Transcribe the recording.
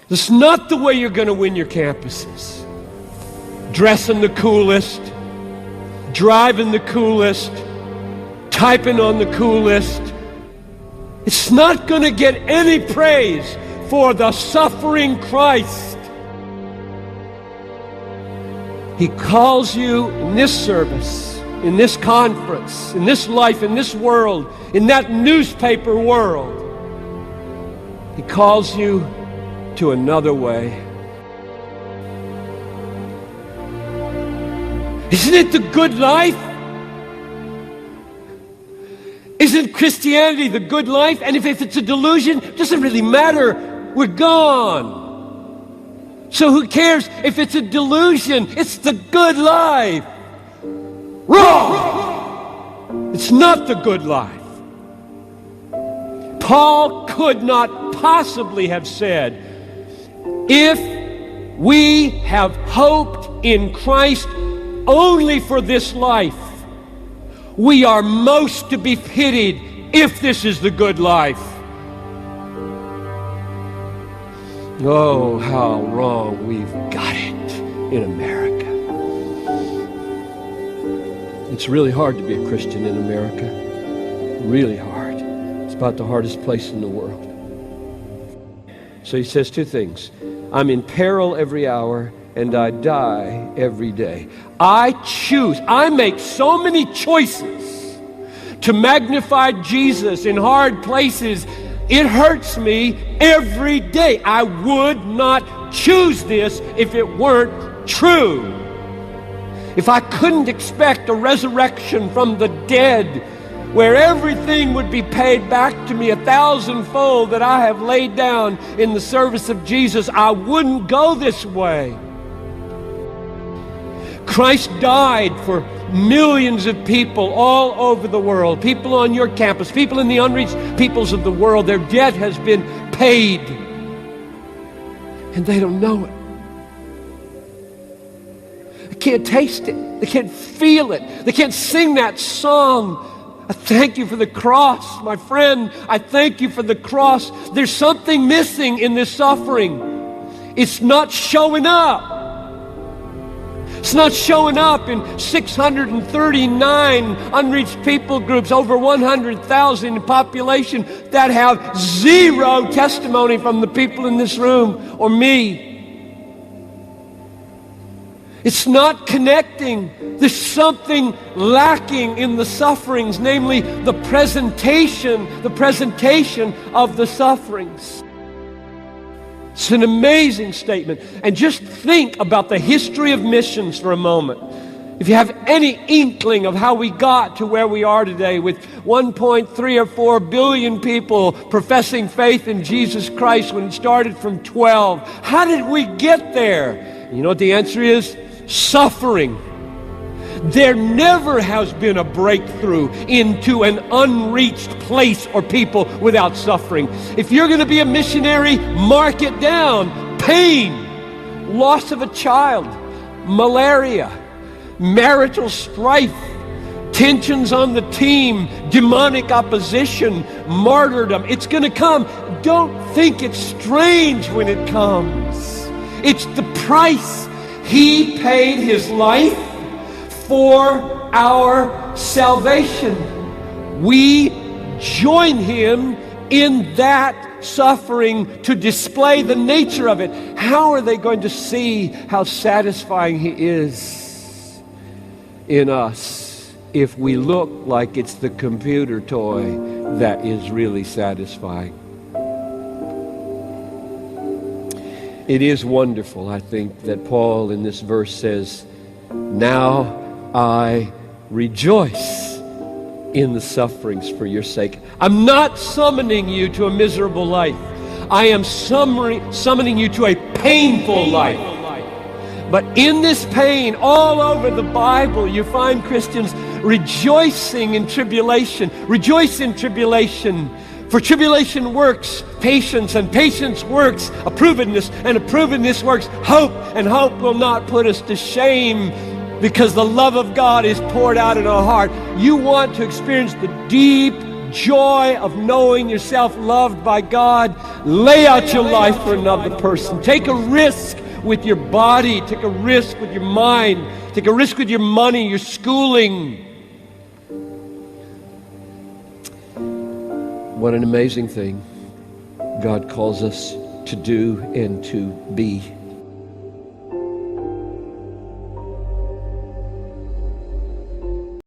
This is not the way you're going to win your campuses. Dressing the coolest, driving the coolest, typing on the coolest. It's not going to get any praise for the suffering Christ. He calls you in this service, in this conference, in this life, in this world, in that newspaper world. He calls you to another way. Isn't it the good life? Isn't Christianity the good life? And if it's a delusion, it doesn't really matter. We're gone. So who cares if it's a delusion? It's the good life. Wrong! It's not the good life. Paul could not possibly have said, if we have hoped in Christ only for this life, we are most to be pitied if this is the good life. Oh, how wrong we've got it in America. It's really hard to be a Christian in America. Really hard. It's about the hardest place in the world. So he says two things. I'm in peril every hour, and I die every day. I make so many choices to magnify Jesus in hard places. It hurts me every day. I would not choose this if it weren't true. If I couldn't expect a resurrection from the dead, where everything would be paid back to me 1,000-fold that I have laid down in the service of Jesus, I wouldn't go this way. Christ died for millions of people all over the world, people on your campus, people in the unreached peoples of the world. Their debt has been paid, and they don't know it. They can't taste it. They can't feel it. They can't sing that song. I thank you for the cross, my friend. I thank you for the cross. There's something missing in this suffering. It's not showing up. It's not showing up in 639 unreached people groups, over 100,000 in population, that have zero testimony from the people in this room or me. It's not connecting. There's something lacking in the sufferings, namely the presentation of the sufferings. It's an amazing statement. And just think about the history of missions for a moment. If you have any inkling of how we got to where we are today with 1.3 or 4 billion people professing faith in Jesus Christ when it started from 12, how did we get there? You know what the answer is? Suffering. There never has been a breakthrough into an unreached place or people without suffering. If you're going to be a missionary, mark it down. Pain, loss of a child, malaria, marital strife, tensions on the team, demonic opposition, martyrdom. It's going to come. Don't think it's strange when it comes. It's the price. He paid his life for our salvation. We join him in that suffering to display the nature of it. How are they going to see how satisfying he is in us if we look like it's the computer toy that is really satisfying? It is wonderful, I think, that Paul in this verse says, now I rejoice in the sufferings for your sake. I'm not summoning you to a miserable life. I am summoning you to a painful life. But in this pain, all over the Bible, you find Christians rejoicing in tribulation. Rejoice in tribulation. For tribulation works patience, and patience works approvedness, and approvedness works hope, and hope will not put us to shame, because the love of God is poured out in our heart. You want to experience the deep joy of knowing yourself loved by God, lay out your life for another person. Take a risk with your body. Take a risk with your mind. Take a risk with your money, your schooling. What an amazing thing God calls us to do and to be.